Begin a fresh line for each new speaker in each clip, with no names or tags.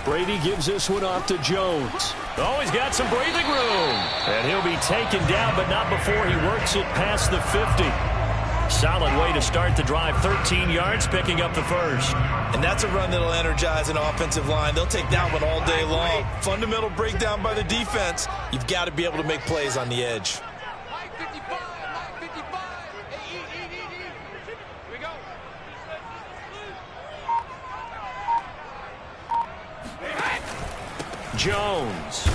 Brady gives this one off to Jones. Oh, he's got some breathing room. And he'll be taken down, but not before he works it past the 50. Solid way to start the drive. 13 yards, picking up the first.
And that's a run that'll energize an offensive line. They'll take that one all day long. Fundamental breakdown by the defense. You've got to be able to make plays on the edge.
Jones.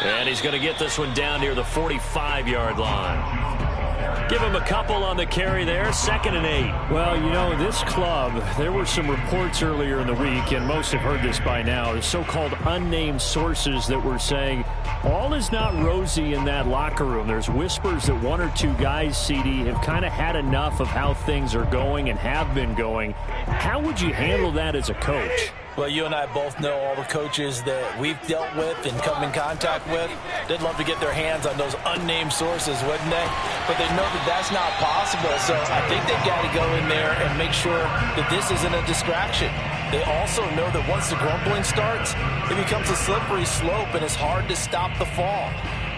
And he's going to get this one down near the 45-yard line. Give him a couple on the carry there. 2nd and 8.
Well, you know, this club, there were some reports earlier in the week, and most have heard this by now, the so-called unnamed sources that were saying all is not rosy in that locker room. There's whispers that 1 or 2 guys, CD, have kind of had enough of how things are going and have been going. How would you handle that as a coach?
Well, you and I both know all the coaches that we've dealt with and come in contact with. They'd love to get their hands on those unnamed sources, wouldn't they? But they know that that's not possible. So I think they've got to go in there and make sure that this isn't a distraction. They also know that once the grumbling starts, it becomes a slippery slope and it's hard to stop the fall.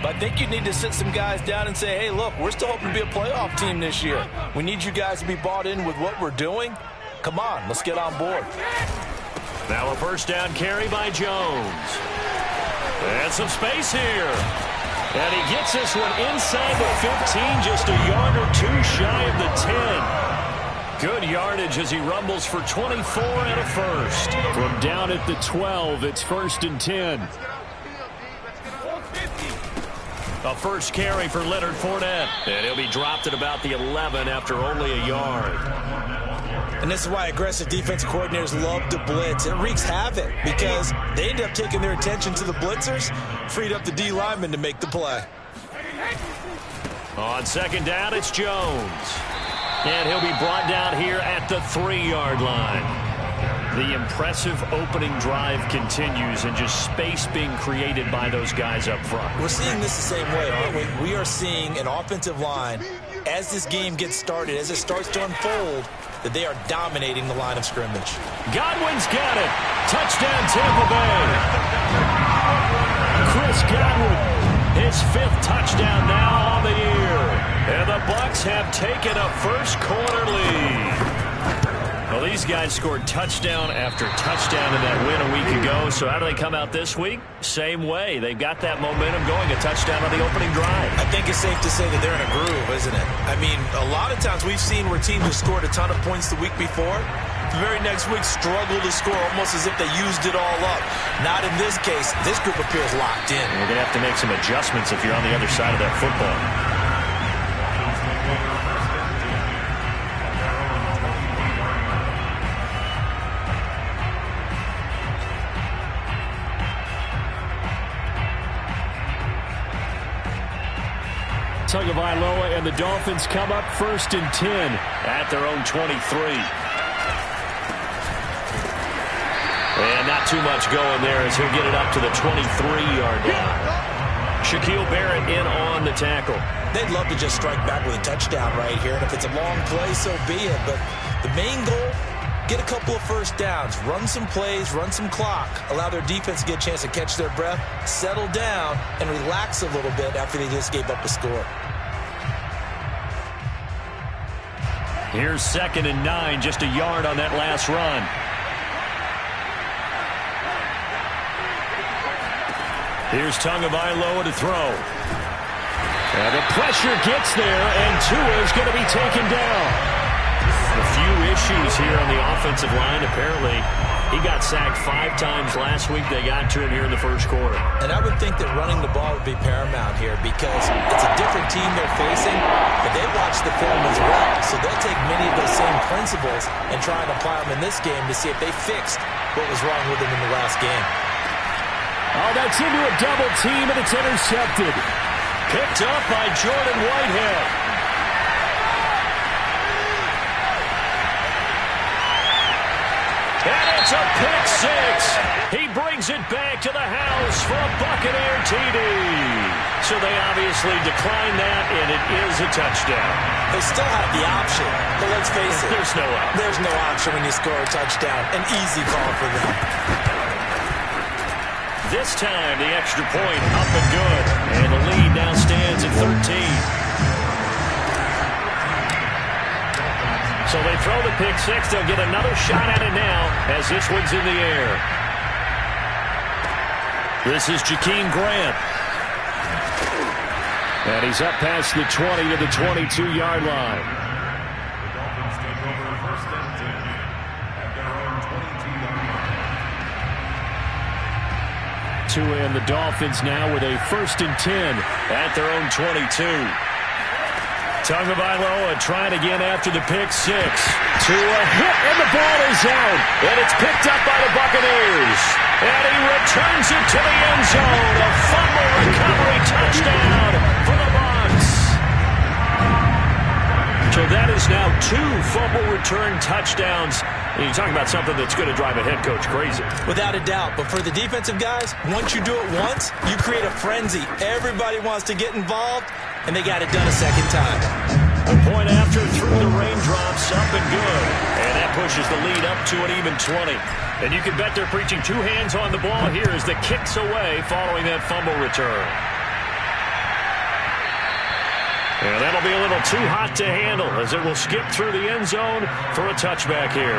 But I think you need to sit some guys down and say, hey, look, we're still hoping to be a playoff team this year. We need you guys to be bought in with what we're doing. Come on, let's get on board.
Now a first down carry by Jones. And some space here. And he gets this one inside the 15, just a yard or 2 shy of the 10. Good yardage as he rumbles for 24 and a first.
From down at the 12, it's 1st and 10.
A first carry for Leonard Fournette. And he'll be dropped at about the 11 after only a yard.
And this is why aggressive defensive coordinators love to blitz. It wreaks havoc because they end up taking their attention to the blitzers, freed up the D lineman to make the play.
On 2nd down, it's Jones. And he'll be brought down here at the 3-yard line. The impressive opening drive continues and just space being created by those guys up front.
We're seeing this the same way, aren't we? We are seeing an offensive line, as this game gets started, as it starts to unfold, that they are dominating the line of scrimmage.
Godwin's got it. Touchdown, Tampa Bay. Chris Godwin, his 5th touchdown now on the year. And the Bucs have taken a first quarter lead. Well, these guys scored touchdown after touchdown in that win a week ago. So how do they come out this week? Same way. They've got that momentum going, a touchdown on the opening drive.
I think it's safe to say that they're in a groove, isn't it? I mean, a lot of times we've seen where teams have scored a ton of points the week before. The very next week struggle to score almost as if they used it all up. Not in this case. This group appears locked in.
You're going to have to make some adjustments if you're on the other side of that football.
Tagovailoa and the Dolphins come up 1st and 10
at their own 23. And not too much going there as he'll get it up to the 23-yard line. Shaquille Barrett in on the tackle.
They'd love to just strike back with a touchdown right here. And if it's a long play, so be it. But the main goal, get a couple of first downs, run some plays, run some clock, allow their defense to get a chance to catch their breath, settle down, and relax a little bit after they just gave up a score.
Here's 2nd and 9, just a yard on that last run. Here's Tagovailoa to throw. And the pressure gets there, and Tua's going to be taken down. A few issues here on the offensive line. Apparently, he got sacked 5 times last week. They got to him here in the first quarter.
And I would think that running the ball would be paramount here because it's a different team they're facing, but they watch the film as well. So they'll take many of those same principles and try and apply them in this game to see if they fixed what was wrong with them in the last game.
Oh, that's into a double team, and it's intercepted.
Picked up by Jordan Whitehead. And it's It's a pick six. He brings it back to the house for a Buccaneer TD. So they obviously declined that, and it is a touchdown.
They still have the option, but let's face it.
There's no option.
There's no option when you score a touchdown. An easy call for them.
This time, the extra point up and good. And the lead now stands at 13. So they throw the pick six. They'll get another shot at it now as this one's in the air. This is Jakeem Grant. And he's up past the 20 to the 22-yard line. And the Dolphins now with a 1st and 10 at their own 22. Tagovailoa trying again after the pick six. To a hit, and the ball is out. And it's picked up by the Buccaneers. And he returns it to the end zone. A fumble recovery touchdown for the Bucs. So that is now 2 fumble return touchdowns. And you're talking about something that's going to drive a head coach crazy.
Without a doubt. But for the defensive guys, once you do it once, you create a frenzy. Everybody wants to get involved, and they got it done a second time.
The point after through the raindrops, up and good. And that pushes the lead up to an even 20. And you can bet they're preaching 2 hands on the ball here as the kick's away following that fumble return. And that'll be a little too hot to handle as it will skip through the end zone for a touchback here.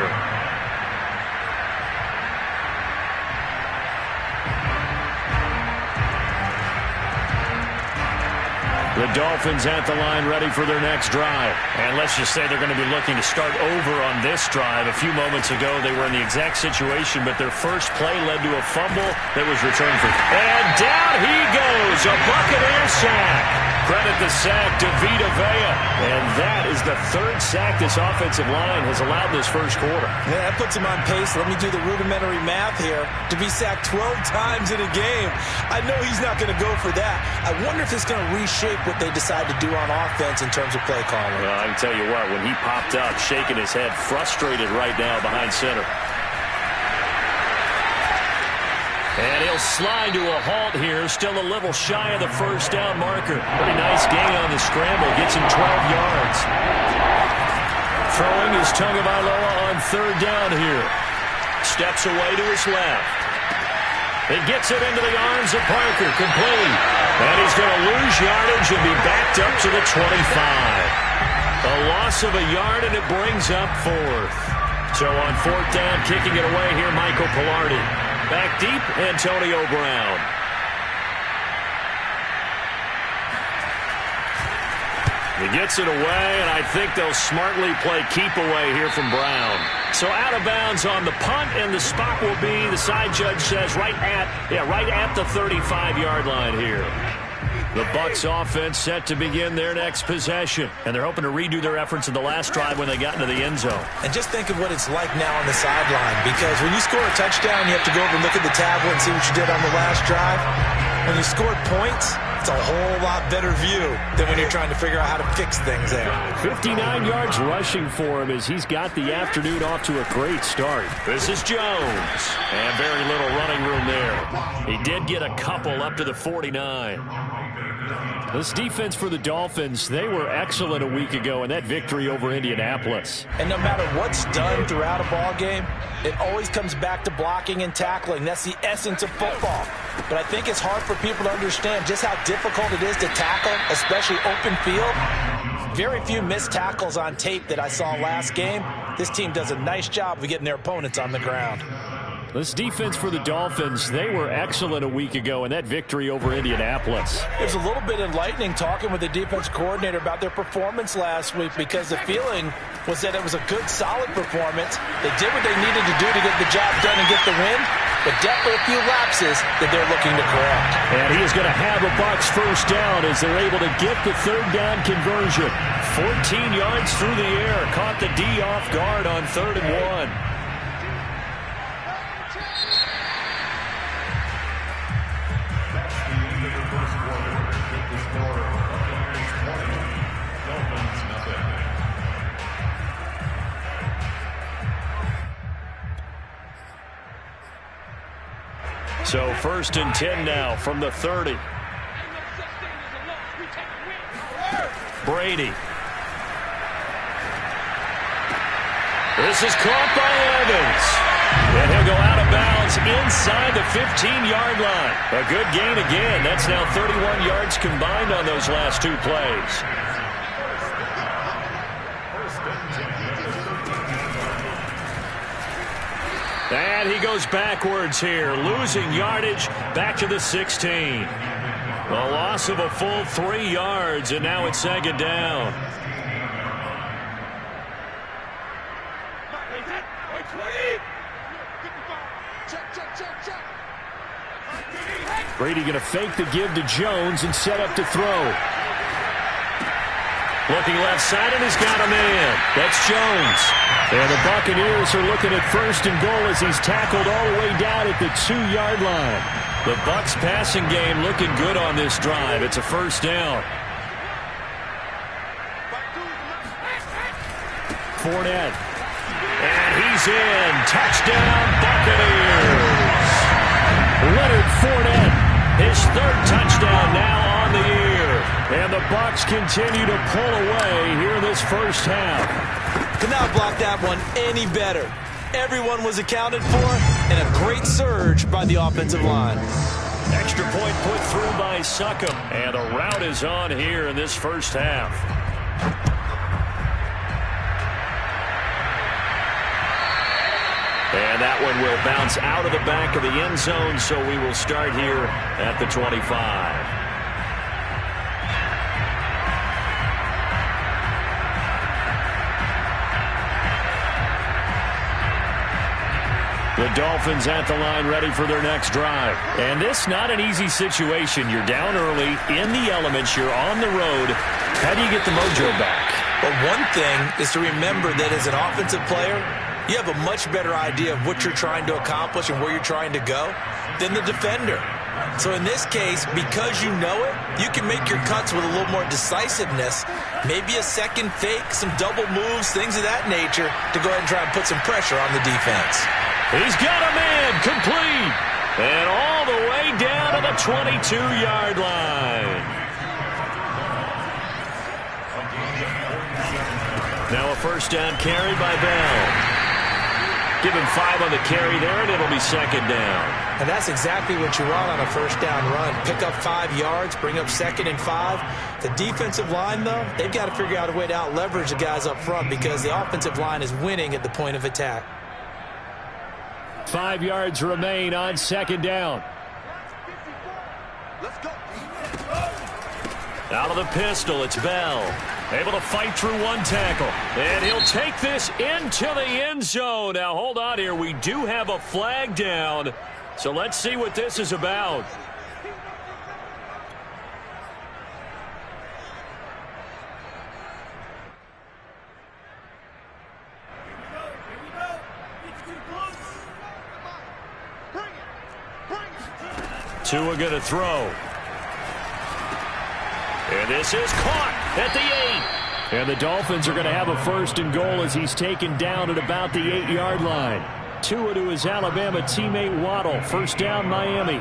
The Dolphins at the line ready for their next drive. And let's just say they're going to be looking to start over on this drive. A few moments ago, they were in the exact situation, but their first play led to a fumble that was returned for. And down he goes, a Buccaneer sack. Credit the sack to Vita Vea. And that is the 3rd sack this offensive line has allowed this first quarter.
Yeah, that puts him on pace. Let me do the rudimentary math here. To be sacked 12 times in a game, I know he's not going to go for that. I wonder if it's going to reshape what they decide to do on offense in terms of play calling.
Well, I can tell you what, when he popped up, shaking his head, frustrated right now behind center. And he'll slide to a halt here, still a little shy of the first down marker. Pretty nice gain on the scramble, gets him 12 yards. Throwing is Tagovailoa on 3rd down here. Steps away to his left. He gets it into the arms of Parker, complete. And he's going to lose yardage and be backed up to the 25. A loss of a yard, and it brings up 4th. So on 4th down, kicking it away here, Michael Pilardi. Back deep, Antonio Brown. He gets it away, and I think they'll smartly play keep away here from Brown. So out of bounds on the punt, and the spot will be, the side judge says, right at the 35-yard line here. The Bucs offense set to begin their next possession, and they're hoping to redo their efforts in the last drive when they got into the end zone.
And just think of what it's like now on the sideline, because when you score a touchdown, you have to go over and look at the tablet and see what you did on the last drive. When you scored points, it's a whole lot better view than when you're trying to figure out how to fix things there.
59 yards rushing for him as he's got the afternoon off to a great start.
This is Jones, and very little running room there. He did get a couple up to the 49.
This defense for the Dolphins, they were excellent a week ago in that victory over Indianapolis.
And no matter what's done throughout a ball game, it always comes back to blocking and tackling. That's the essence of football. But I think it's hard for people to understand just how difficult it is to tackle, especially open field. Very few missed tackles on tape that I saw last game. This team does a nice job of getting their opponents on the ground.
This defense for the Dolphins, they were excellent a week ago in that victory over Indianapolis.
It was a little bit enlightening talking with the defense coordinator about their performance last week, because the feeling was that it was a good, solid performance. They did what they needed to do to get the job done and get the win, but definitely a few lapses that they're looking to correct.
And he is going to have a Bucs first down as they're able to get the 3rd down conversion.
14 yards through the air, caught the D off guard on 3rd and 1. So 1st and 10 now from the 30. Brady. This is caught by Evans. And he'll go out of bounds inside the 15-yard line. A good gain again. That's now 31 yards combined on those last 2 plays. And he goes backwards here, losing yardage back to the 16. A loss of a full 3 yards, and now it's 2nd down.
Brady going to fake the give to Jones and set up to throw.
Looking left side, and he's got a man. That's Jones.
And the Buccaneers are looking at 1st and goal as he's tackled all the way down at the 2-yard line.
The Bucs passing game looking good on this drive. It's a 1st down.
Fournette.
And he's in. Touchdown, Buccaneers.
Leonard Fournette.
His 3rd touchdown now on the year.
And the Bucs continue to pull away here in this first half.
Could not block that one any better. Everyone was accounted for, and a great surge by the offensive line.
Extra point put through by Succop. And a rout is on here in this first half. And that one will bounce out of the back of the end zone, so we will start here at the 25. The Dolphins at the line ready for their next drive. And this not an easy situation. You're down early, in the elements, you're on the road. How do you get the mojo back?
But one thing is to remember that as an offensive player, you have a much better idea of what you're trying to accomplish and where you're trying to go than the defender. So in this case, because you know it, you can make your cuts with a little more decisiveness, maybe a second fake, some double moves, things of that nature, to go ahead and try and put some pressure on the defense.
He's got a man complete. And all the way down to the 22-yard line. Now a 1st down carry by Bell. Give him 5 on the carry there, and it'll be 2nd down.
And that's exactly what you want on a 1st down run. Pick up 5 yards, bring up 2nd and 5. The defensive line, though, they've got to figure out a way to out-leverage the guys up front because the offensive line is winning at the point of attack.
5 yards remain on 2nd down.
Let's go.
Out of the pistol, it's Bell. Able to fight through one tackle. And he'll take this into the end zone. Now, hold on here. We do have a flag down. So let's see what this is about. Tua going to throw. And this is caught at the 8.
And the Dolphins are going to have a 1st and goal as he's taken down at about the 8-yard line. Tua to his Alabama teammate Waddle. 1st down, Miami.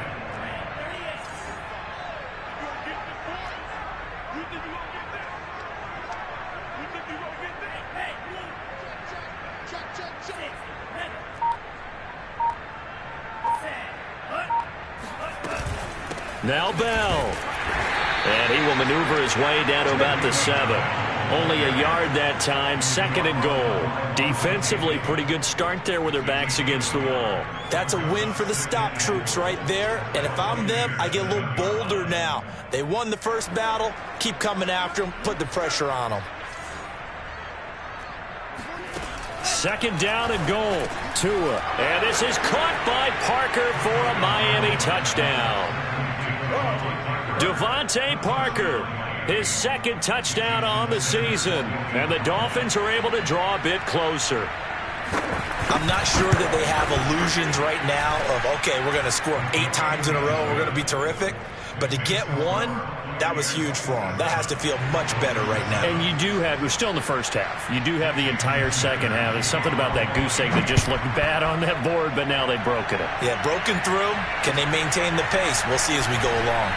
Now Bell. And he will maneuver his way down to about the 7. Only a yard that time, 2nd and goal. Defensively, pretty good start there with their backs against the wall.
That's a win for the stop troops right there. And if I'm them, I get a little bolder now. They won the first battle. Keep coming after them. Put the pressure on them.
2nd down and goal. Tua. And this is caught by Parker for a Miami touchdown. Devontae Parker, his 2nd touchdown on the season. And the Dolphins are able to draw a bit closer.
I'm not sure that they have illusions right now of, okay, we're going to score 8 times in a row. We're going to be terrific. But to get one, that was huge for him. That has to feel much better right now.
And you do have, we're still in the first half. You do have the entire second half. There's something about that goose egg that just looked bad on that board, but now they've broken it.
Yeah, broken through. Can they maintain the pace? We'll see as we go along.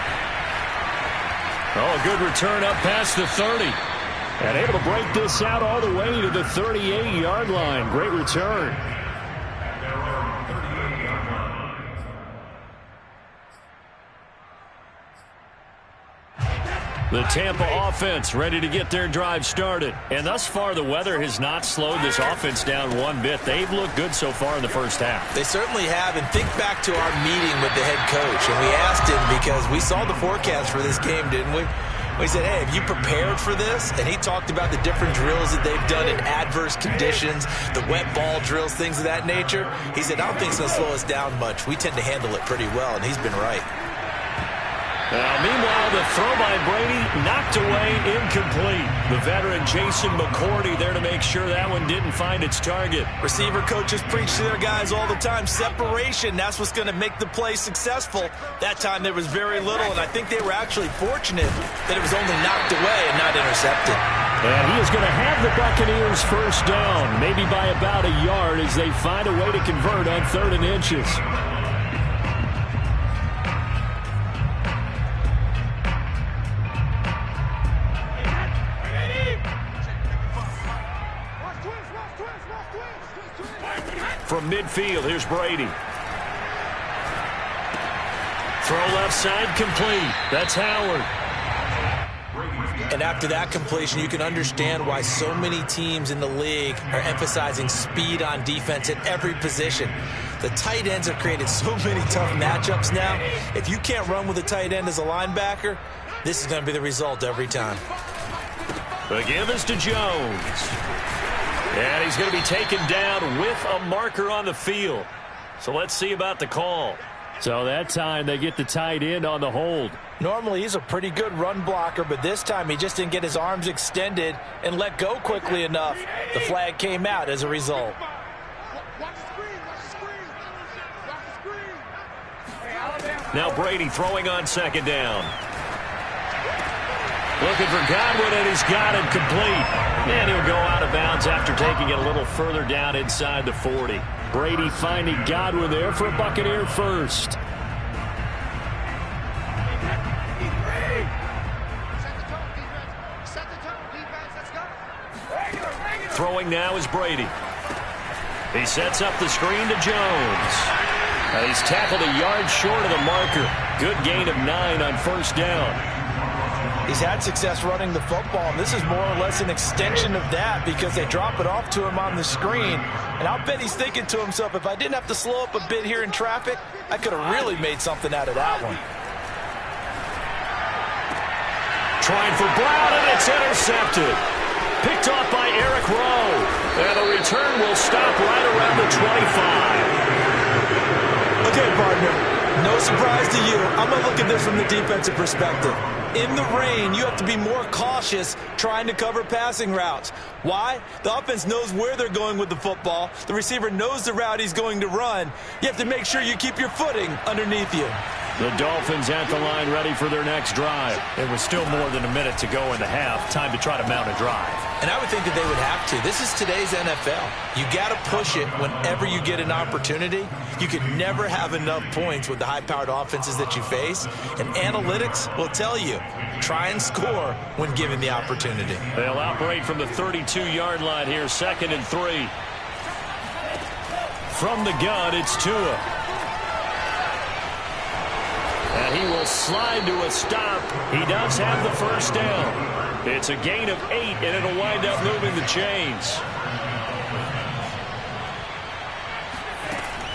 Oh, a good return up past the 30. And able to break this out all the way to the 38-yard line. Great return. The Tampa offense ready to get their drive started. And thus far, the weather has not slowed this offense down one bit. They've looked good so far in the first half.
They certainly have. And think back to our meeting with the head coach. And we asked him, because we saw the forecast for this game, didn't we? We said, hey, have you prepared for this? And he talked about the different drills that they've done in adverse conditions, the wet ball drills, things of that nature. He said, I don't think it's going to slow us down much. We tend to handle it pretty well, and he's been right.
Meanwhile, the throw by Brady knocked away, incomplete. The veteran Jason McCourty there to make sure that one didn't find its target.
Receiver coaches preach to their guys all the time. Separation, that's what's going to make the play successful. That time there was very little, and I think they were actually fortunate that it was only knocked away and not intercepted.
And he is going to have the Buccaneers first down, maybe by about a yard as they find a way to convert on 3rd and inches. From midfield, here's Brady. Throw left side, complete. That's Howard.
And after that completion, you can understand why so many teams in the league are emphasizing speed on defense at every position. The tight ends have created so many tough matchups now. If you can't run with a tight end as a linebacker, this is going to be the result every time.
The give is to Jones. And he's going to be taken down with a marker on the field. So let's see about the call. So that time they get the tight end on the hold.
Normally he's a pretty good run blocker, but this time he just didn't get his arms extended and let go quickly enough. The flag came out as a result.
Now Brady throwing on 2nd down. Looking for Godwin, and he's got it complete. And he'll go out of bounds after taking it a little further down inside the 40. Brady finding Godwin there for a Buccaneer first. Throwing now is Brady. He sets up the screen to Jones. He's tackled a yard short of the marker. Good gain of 9 on 1st down.
He's had success running the football, and this is more or less an extension of that because they drop it off to him on the screen. And I'll bet he's thinking to himself, if I didn't have to slow up a bit here in traffic, I could have really made something out of that one.
Trying for Brown, and it's intercepted. Picked off by Eric Rowe. And the return will stop right around the 25.
Okay, partner, no surprise to you. I'm going to look at this from the defensive perspective. In the rain, you have to be more cautious trying to cover passing routes. Why? The offense knows where they're going with the football. The receiver knows the route he's going to run. You have to make sure you keep your footing underneath you.
The Dolphins at the line ready for their next drive. It was still more than a minute to go in the half. Time to try to mount a drive.
And I would think that they would have to. This is today's NFL. You got to push it whenever you get an opportunity. You can never have enough points with the high-powered offenses that you face. And analytics will tell you, try and score when given the opportunity.
They'll operate from the 32-yard line here, 2nd and 3. From the gun, it's Tua. And he will slide to a stop. He does have the first down. It's a gain of 8, and it'll wind up moving the chains.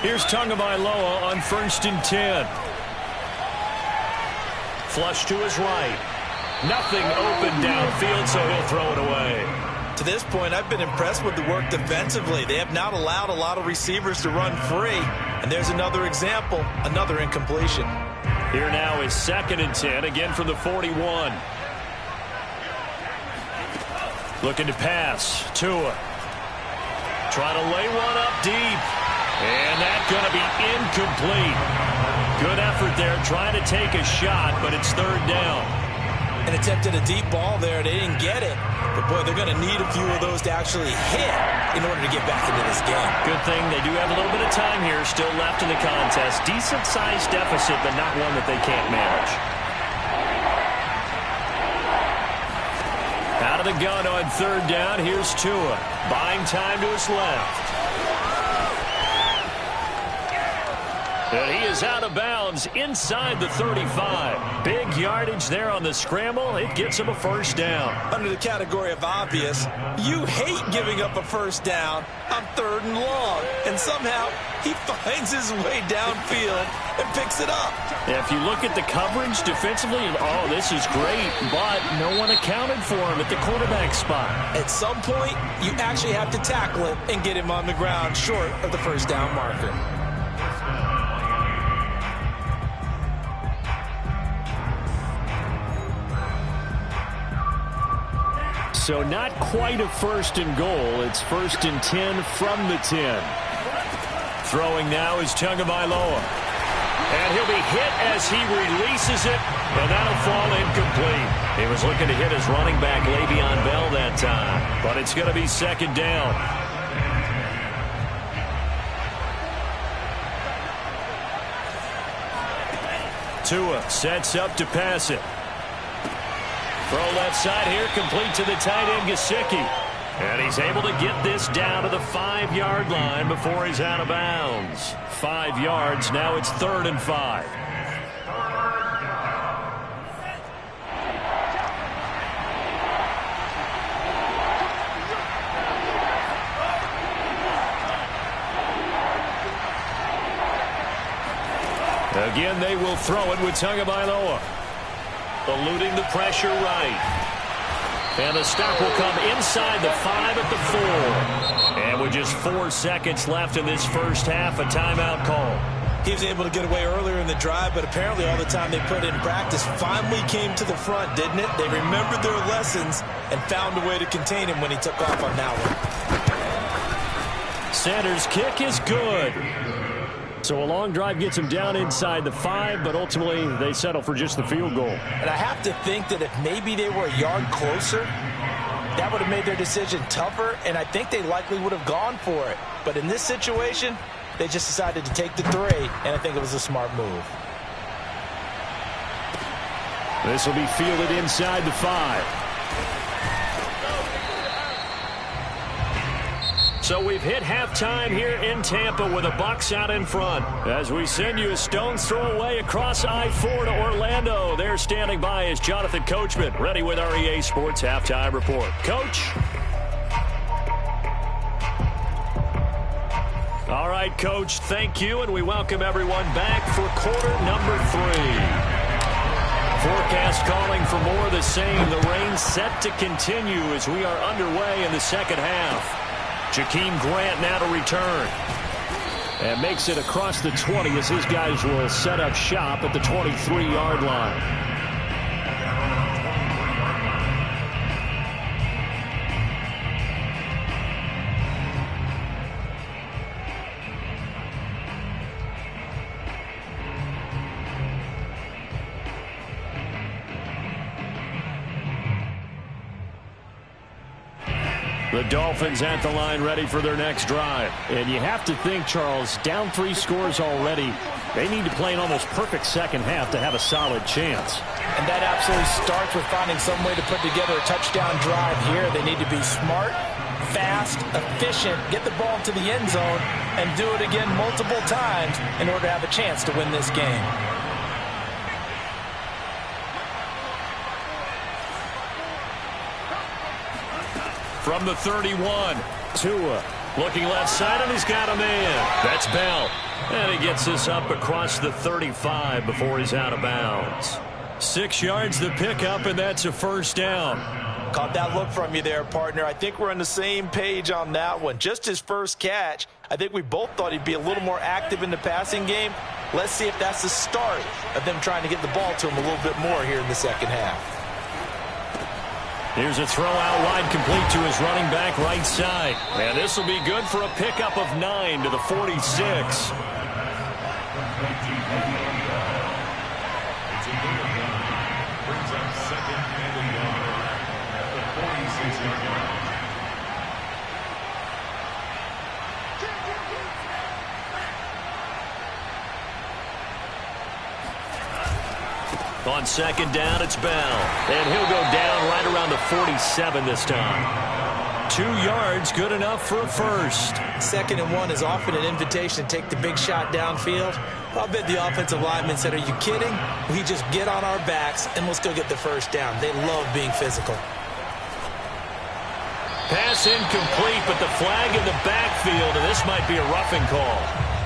Here's Tagovailoa on 1st and 10. Flush to his right. Nothing open downfield, so he'll throw it away.
To this point, I've been impressed with the work defensively. They have not allowed a lot of receivers to run free. And there's another example, another incompletion.
Here now is 2nd and 10, again from the 41. Looking to pass. Tua. Try to lay one up deep. And that
going to be incomplete. Good effort there trying to take a shot, but it's third down.
And attempted a deep ball there. They didn't get it. But, boy, they're going to need a few of those to actually hit in order to get back into this game.
Good thing they do have a little bit of time here still left in the contest. Decent-sized deficit, but not one that they can't manage. Out of the gun on third down. Here's Tua. Buying time to his left. And he is out of bounds inside the 35. Big yardage there on the scramble. It gets him a first down.
Under the category of obvious, you hate giving up a first down on third and long. And somehow he finds his way downfield and picks it up.
If you look at the coverage defensively, oh, this is great, but no one accounted for him at the quarterback spot.
At some point, you actually have to tackle him and get him on the ground short of the first down marker.
So not quite a first and goal. It's first and 10 from the 10.
Throwing now is Tagovailoa. And he'll be hit as he releases it, and that'll fall incomplete. He was looking to hit his running back, Le'Veon Bell, that time. But it's going to be second down. Tua sets up to pass it. Throw left side here, complete to the tight end, Gesicki. And he's able to get this down to the 5-yard line before he's out of bounds. 5 yards, now it's 3rd and 5. Again, they will throw it with Tagovailoa. Eluding the pressure right. And the stop will come inside the 5 at the 4. And with just 4 seconds left in this first half, a timeout call.
He was able to get away earlier in the drive, but apparently all the time they put in practice finally came to the front, didn't it? They remembered their lessons and found a way to contain him when he took off on that one.
Sanders' kick is good.
So a long drive gets them down inside the 5, but ultimately they settle for just the field goal.
And I have to think that if maybe they were a yard closer, that would have made their decision tougher, and I think they likely would have gone for it. But in this situation, they just decided to take the 3, and I think it was a smart move.
This will be fielded inside the 5.
So we've hit halftime here in Tampa with the Bucs out in front. As we send you a stone's throw away across I-4 to Orlando. There standing by is Jonathan Coachman, ready with our EA Sports Halftime Report. Coach. All right, Coach, thank you, and we welcome everyone back for quarter number 3. Forecast calling for more of the same. The rain set to continue as we are underway in the second half. Jakeem Grant now to return.
And makes it across the 20 as his guys will set up shop at the 23-yard line.
The Dolphins at the line ready for their next drive.
And you have to think, Charles, down 3 scores already. They need to play an almost perfect second half to have a solid chance.
And that absolutely starts with finding some way to put together a touchdown drive here. They need to be smart, fast, efficient, get the ball to the end zone, and do it again multiple times in order to have a chance to win this game.
From the 31, Tua looking left side, and he's got a man. That's Bell. And he gets this up across the 35 before he's out of bounds. 6 yards the pickup, and that's a first down.
Caught that look from you there, partner. I think we're on the same page on that one. Just his first catch. I think we both thought he'd be a little more active in the passing game. Let's see if that's the start of them trying to get the ball to him a little bit more here in the second half.
Here's a throw out wide, complete to his running back right side. And this will be good for a pickup of 9 to the 46.
It's a good line. Brings up second and a yard at the 46-yard line.
On second down, it's Bell. And he'll go down right around the 47 this time. 2 yards, good enough for a first.
2nd and 1 is often an invitation to take the big shot downfield. I'll bet the offensive lineman said, are you kidding? We just get on our backs and let's go get the first down. They love being physical.
Pass incomplete, but the flag in the backfield, and this might be a roughing call.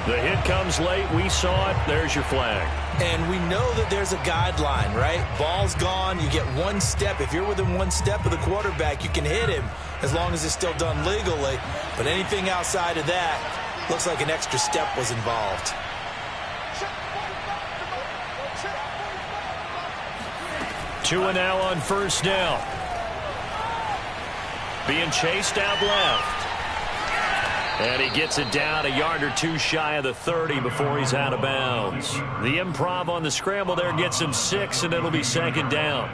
The hit comes late. We saw it. There's your flag.
And we know that there's a guideline, right? Ball's gone. You get 1 step. If you're within 1 step of the quarterback, you can hit him as long as it's still done legally. But anything outside of that looks like an extra step was involved.
Two and now on first down. Being chased out left. And he gets it down a yard or 2 shy of the 30 before he's out of bounds. The improv on the scramble there gets him 6, and it'll be second down.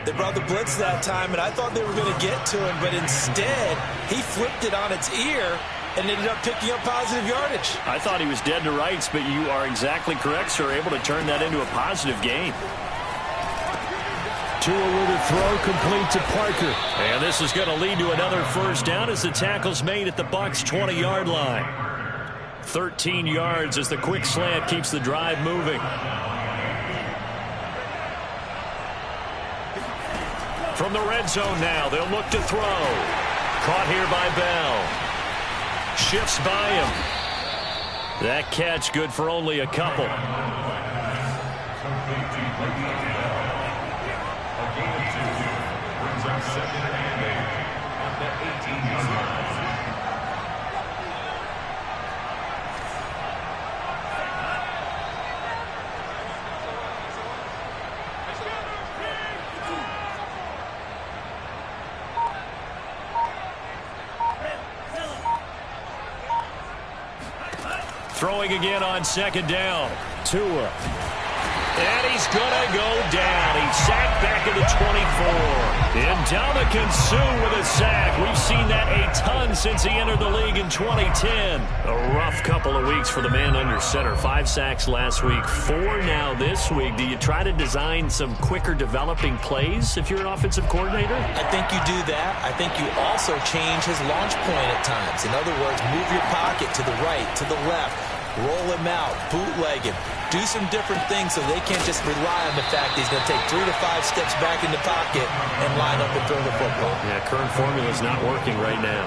They brought the blitz that time, and I thought they were going to get to him, but instead he flipped it on its ear and ended up picking up positive yardage.
I thought he was dead to rights, but you are exactly correct, sir. Able to turn that into a positive gain.
Tua with a throw complete to Parker. And this is going to lead to another first down as the tackle's made at the Bucs' 20-yard line. 13 yards as the quick slant keeps the drive moving. From the red zone now, they'll look to throw. Caught here by Bell. Shifts by him. That catch good for only a couple.
Second and 8 at the 18-yard line.
Throwing again on second down. Tua. And he's going to go down. He's sacked back at the 24. Ndamukong Suh with a sack. We've seen that a ton since he entered the league in 2010. A rough couple of weeks for the man under center. 5 sacks last week, 4 now this week. Do you try to design some quicker developing plays if you're an offensive coordinator?
I think you do that. I think you also change his launch point at times. In other words, move your pocket to the right, to the left. Roll him out, bootleg him, do some different things so they can't just rely on the fact that he's going to take 3 to 5 steps back in the pocket and line up and throw the football.
Yeah, current formula is not working right now.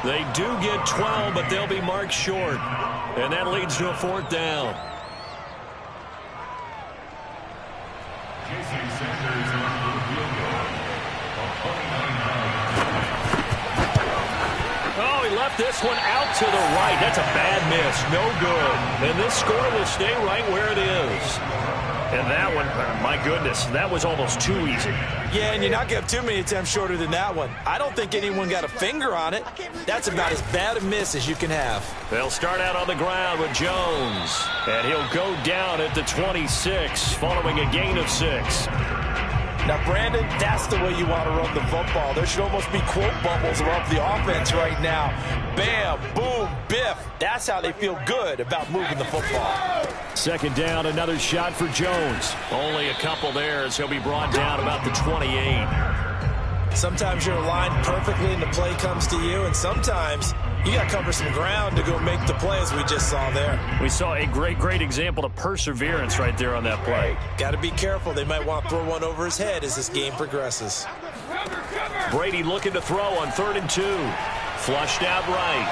They do get 12, but they'll be marked short. And that leads to a 4th down.
Jason Sanders on the field goal.
Oh, he left this one out to the right. That's a bad miss. No good. And this score will stay right where it is. And that one, my goodness, that was almost too easy.
Yeah, and you're not going to have too many attempts shorter than that one. I don't think anyone got a finger on it. That's about as bad a miss as you can have.
They'll start out on the ground with Jones. And he'll go down at the 26, following a gain of 6.
Now, Brandon, that's the way you want to run the football. There should almost be quote bubbles above the offense right now. Bam, boom, biff. That's how they feel good about moving the football.
Second down, another shot for Jones. Only a couple there as he'll be brought down about the 28.
Sometimes you're aligned perfectly and the play comes to you, and sometimes you got to cover some ground to go make the play, as we just saw there.
We saw a great example of perseverance right there on that play.
Got to be careful. They might want to throw one over his head as this game progresses.
Brady looking to throw on 3rd and 2. Flushed out right.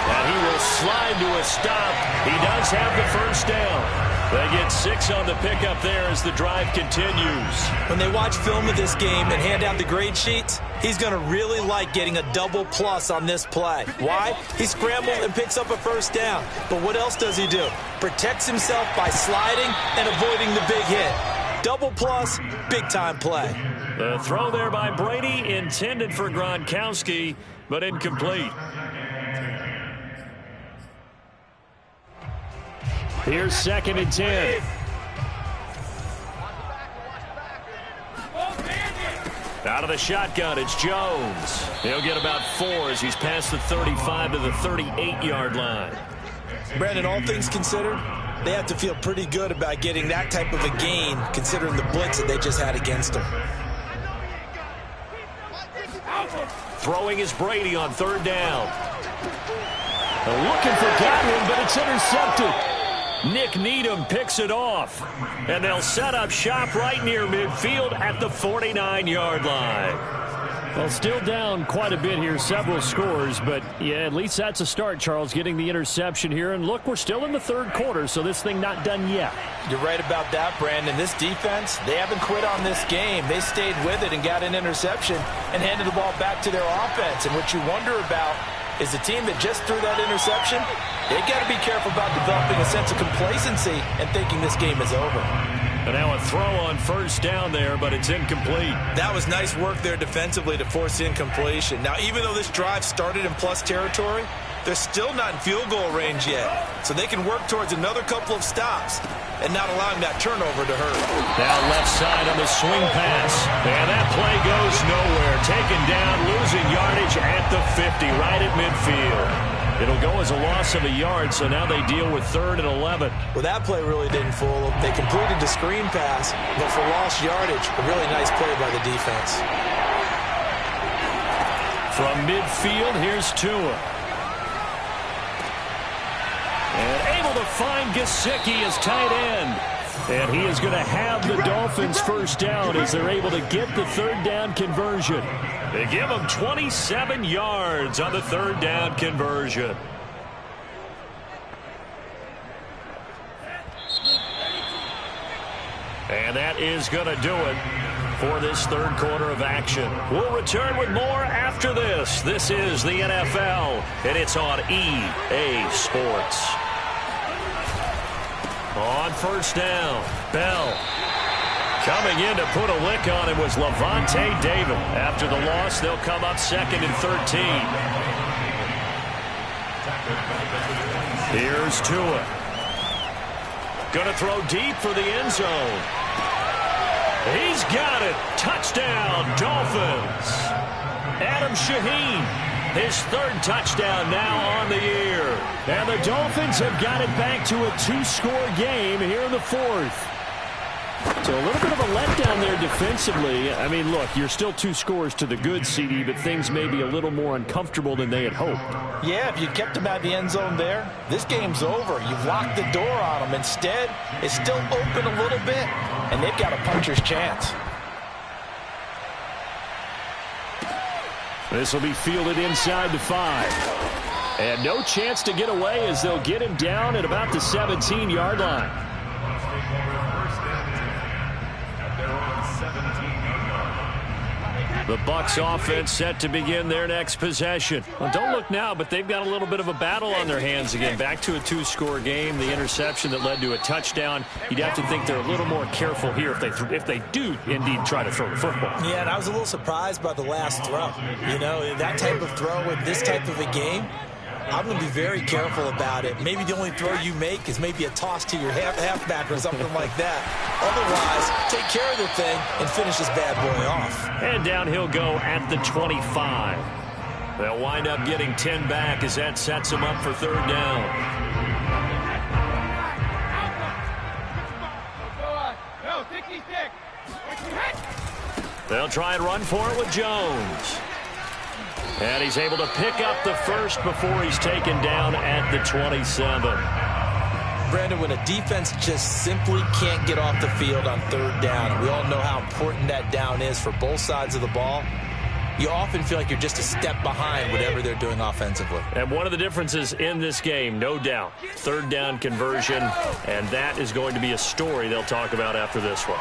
And he will slide to a stop. He does have the first down. They get 6 on the pickup there as the drive continues.
When they watch film of this game and hand out the grade sheets, he's going to really like getting a double plus on this play. Why? He scrambled and picks up a first down. But what else does he do? Protects himself by sliding and avoiding the big hit. Double plus, big-time play.
The throw there by Brady intended for Gronkowski, but incomplete.
Here's 2nd and 10. Out of the shotgun, it's Jones. He'll get about 4 as he's past the 35 to the 38-yard line.
Brandon, all things considered, they have to feel pretty good about getting that type of a gain, considering the blitz that they just had against them.
Throwing is Brady on 3rd down. They're looking for Godwin, but it's intercepted. Nick Needham picks it off. And they'll set up shop right near midfield at the 49-yard line. Well, still down quite a bit here, several scores, but yeah, at least that's a start, Charles, getting the interception here. And look, we're still in the 3rd quarter, so this thing not done yet.
You're right about that, Brandon. This defense, they haven't quit on this game. They stayed with it and got an interception and handed the ball back to their offense. And what you wonder about is the team that just threw that interception, they got to be careful about developing a sense of complacency and thinking this game is over.
And now a throw on 1st down there, but it's incomplete.
That was nice work there defensively to force incompletion. Now, even though this drive started in plus territory, they're still not in field goal range yet. So they can work towards another couple of stops and not allowing that turnover to hurt.
Now left side on the swing pass. And that play goes nowhere. Taken down, losing yardage at the 50, right at midfield. It'll go as a loss of a yard, so now they deal with 3rd and 11.
Well, that play really didn't fool them. They completed the screen pass, but for lost yardage, a really nice play by the defense.
From midfield, here's Tua. And able to find Gesicki as tight end. And he is going to have the Dolphins 1st down as they're able to get the 3rd down conversion. They give him 27 yards on the 3rd down conversion. And that is going to do it for this 3rd quarter of action. We'll return with more after this. This is the NFL, and it's on EA Sports. On 1st down, Bell. Coming in to put a lick on him was Levante David. After the loss, they'll come up 2nd and 13. Here's Tua. Going to throw deep for the end zone. He's got it. Touchdown, Dolphins. Adam Shaheen, his 3rd touchdown now on the year. And the Dolphins have got it back to a 2-score game here in the 4th. So a little bit of a letdown there defensively. I mean, look, you're still 2 scores to the good, CD, but things may be a little more uncomfortable than they had hoped.
Yeah, if you kept them out of the end zone there, this game's over. You've locked the door on them. Instead, it's still open a little bit, and they've got a puncher's chance.
This will be fielded inside the 5. And no chance to get away as they'll get him down at about the 17-yard line. The Bucs offense set to begin their next possession. Well, don't look now, but they've got a little bit of a battle on their hands again. Back to a 2-score game. The interception that led to a touchdown. You'd have to think they're a little more careful here if they do indeed try to throw the football.
Yeah, and I was a little surprised by the last throw. You know, that type of throw in this type of a game, I'm going to be very careful about it. Maybe the only throw you make is maybe a toss to your halfback or something like that. Otherwise, take care of the thing and finish this bad boy off.
And down he'll go at the 25. They'll wind up getting 10 back as that sets them up for 3rd down. They'll try and run for it with Jones. And he's able to pick up the 1st before he's taken down at the 27.
Brandon, when a defense just simply can't get off the field on 3rd down, we all know how important that down is for both sides of the ball, you often feel like you're just a step behind whatever they're doing offensively.
And one of the differences in this game, no doubt, 3rd down conversion, and that is going to be a story they'll talk about after this one.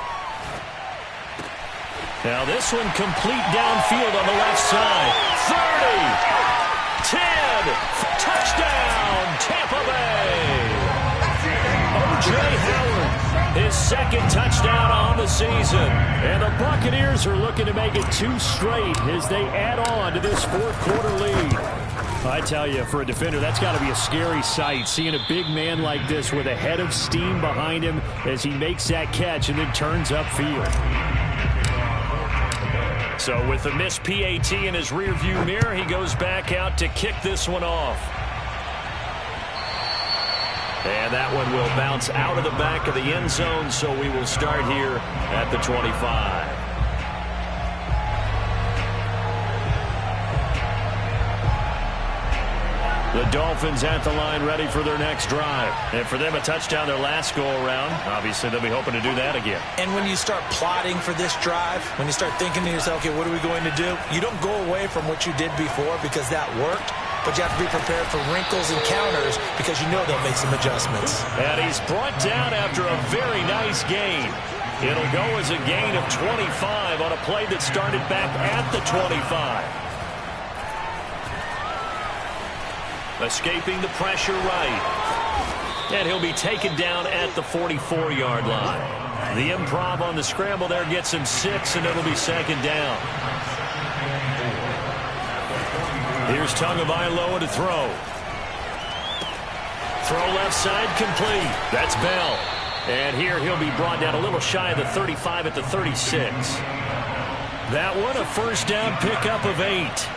Now this one complete downfield on the left side. 30, 10, touchdown, Tampa Bay. O.J. Howard, his 2nd touchdown on the season. And the Buccaneers are looking to make it 2 straight as they add on to this 4th quarter lead. I tell you, for a defender, that's got to be a scary sight, seeing a big man like this with a head of steam behind him as he makes that catch and then turns upfield. So with the missed PAT in his rearview mirror, he goes back out to kick this one off. And that one will bounce out of the back of the end zone, so we will start here at the 25. The Dolphins at the line ready for their next drive. And for them, a touchdown their last go-around. Obviously, they'll be hoping to do that again.
And when you start plotting for this drive, when you start thinking to yourself, okay, what are we going to do? You don't go away from what you did before because that worked. But you have to be prepared for wrinkles and counters because you know they'll make some adjustments.
And he's brought down after a very nice gain. It'll go as a gain of 25 on a play that started back at the 25. Escaping the pressure right. And he'll be taken down at the 44-yard line. The improv on the scramble there gets him 6, and it'll be second down. Here's Tagovailoa to throw. Throw left side complete. That's Bell. And here he'll be brought down a little shy of the 35 at the 36. That one a first down pickup of 8.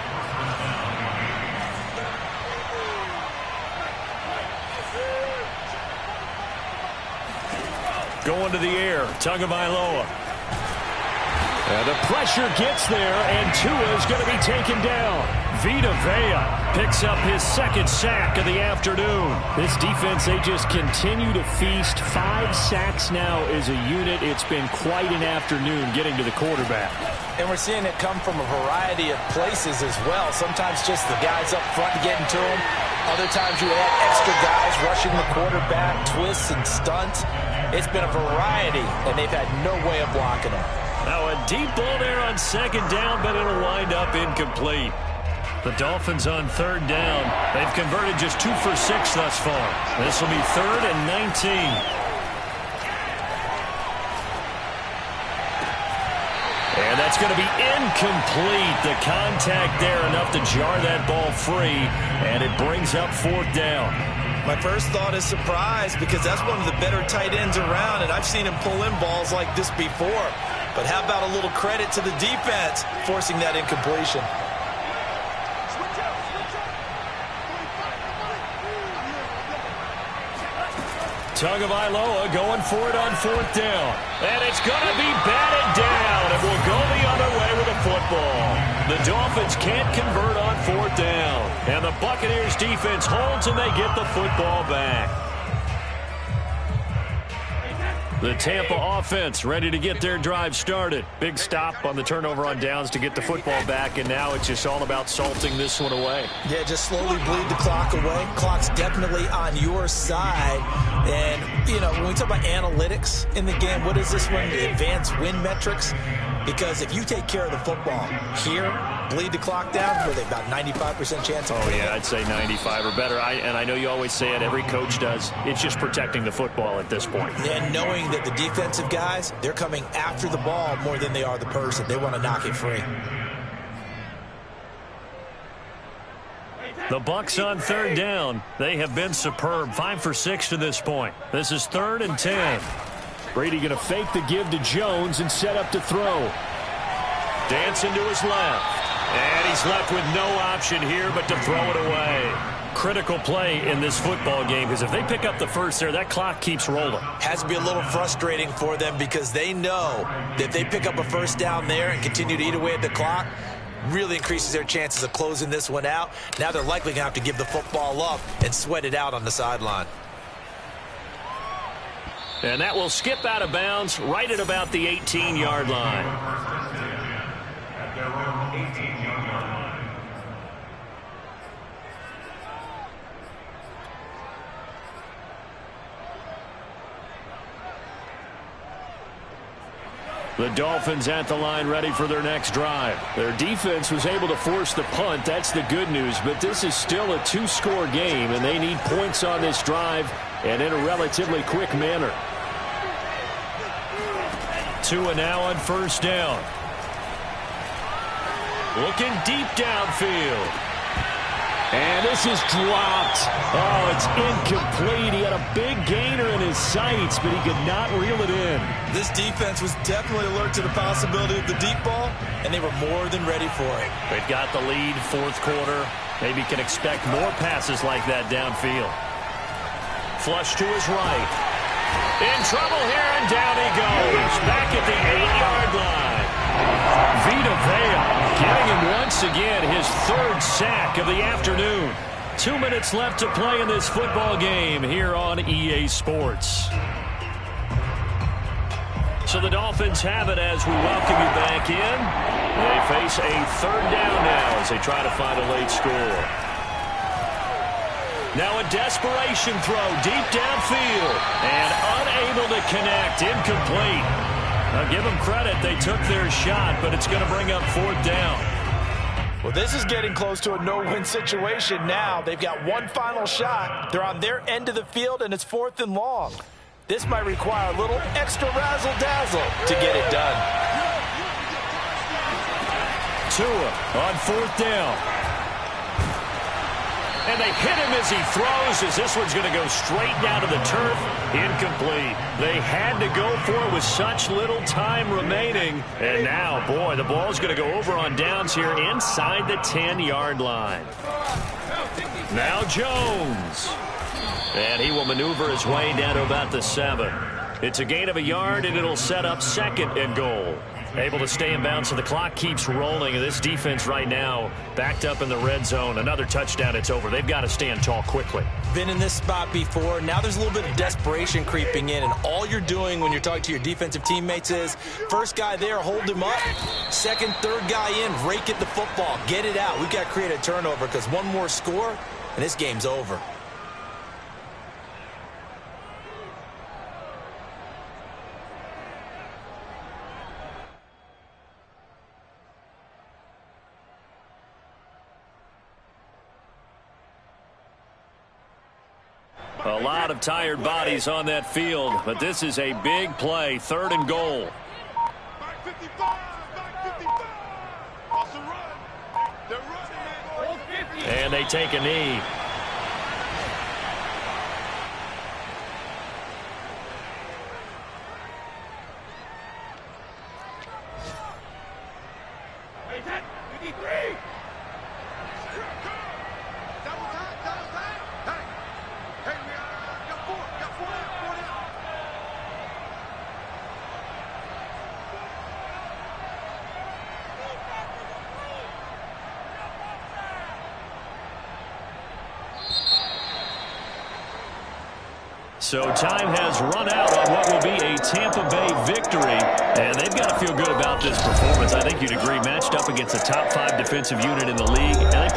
Going to the air, Tagovailoa. And the pressure gets there, and Tua's going to be taken down. Vita Vea picks up his second sack of the afternoon. This defense, they just continue to feast. 5 sacks now as a unit. It's been quite an afternoon getting to the quarterback.
And we're seeing it come from a variety of places as well. Sometimes just the guys up front getting to him. Other times you add extra guys rushing the quarterback, twists and stunts. It's been a variety, and they've had no way of blocking him.
Now a deep ball there on second down, but it'll wind up incomplete. The Dolphins on third down. They've converted just 2 for 6 thus far. This will be 3rd and 19. And that's going to be incomplete. The contact there enough to jar that ball free, and it brings up 4th down.
My first thought is surprise because that's one of the better tight ends around, and I've seen him pull in balls like this before. But how about a little credit to the defense forcing that incompletion?
Tagovailoa going for it on 4th down. And it's going to be batted down. And will go the other way with the football. The Dolphins can't convert on 4th down. And the Buccaneers defense holds, and they get the football back. The Tampa offense ready to get their drive started. Big stop on the turnover on downs to get the football back, and now it's just all about salting this one away.
Yeah, just slowly bleed the clock away. Clock's definitely on your side. And, you know, when we talk about analytics in the game, what is this one? The advanced win metrics? Because if you take care of the football here, bleed the clock down, with about 95% chance of winning.
Yeah, I'd say 95 or better. And I know you always say it, every coach does. It's just protecting the football at this point.
And knowing that the defensive guys, they're coming after the ball more than they are the person. They want to knock it free.
The Bucs on third down. They have been superb. 5 for 6 to this point. This is 3rd and 10.
Brady going to fake the give to Jones and set up to throw.
Dancing to his left. And he's left with no option here but to throw it away. Critical play in this football game, because if they pick up the first there, that clock keeps rolling.
Has to be a little frustrating for them because they know that if they pick up a first down there and continue to eat away at the clock, really increases their chances of closing this one out. Now they're likely going to have to give the football up and sweat it out on the sideline.
And that will skip out of bounds right at about the 18-yard line.
At their own 18-yard line.
The Dolphins at the line ready for their next drive. Their defense was able to force the punt. That's the good news. But this is still a 2-score game, and they need points on this drive and in a relatively quick manner.
Tua now on first down. Looking deep downfield.
And this is dropped. Oh, it's incomplete. He had a big gainer in his sights, but he could not reel it in.
This defense was definitely alert to the possibility of the deep ball, and they were more than ready for it.
They've got the lead, fourth quarter. Maybe can expect more passes like that downfield. Flush to his right. In trouble here, and down he goes. Back at the 8-yard line. Vita Vea getting him once again his third sack of the afternoon. 2 minutes left to play in this football game here on EA Sports. So the Dolphins have it as we welcome you back in. They face a third down now as they try to find a late score. Now a desperation throw deep downfield and unable to connect, incomplete. Now give them credit, they took their shot, but it's going to bring up fourth down.
Well, this is getting close to a no-win situation now. They've got one final shot. They're on their end of the field, and it's 4th and long. This might require a little extra razzle-dazzle to get it done.
Tua on fourth down. And they hit him as he throws, as this one's going to go straight down to the turf. Incomplete. They had to go for it with such little time remaining. And now, boy, the ball's going to go over on downs here inside the 10-yard line. Now Jones. And he will maneuver his way down to about the 7. It's a gain of a yard, and it'll set up 2nd and goal. Able to stay in bounds, so the clock keeps rolling. And this defense right now backed up in the red zone. Another touchdown, it's over. They've got to stand tall quickly.
Been in this spot before. Now there's a little bit of desperation creeping in, and all you're doing when you're talking to your defensive teammates is first guy there, hold him up. Second, third guy in, rake at the football. Get it out. We've got to create a turnover because one more score, and this game's over.
A lot of tired bodies on that field, but this is a big play, 3rd and goal.
Back 55, back 55. That's a run. They're running, man.
And they take a knee.
Hey, that 53.
So time has run out on what will be a Tampa Bay victory, and they've got to feel good about this performance. I think you'd agree, matched up against a top 5 defensive unit in the league, and they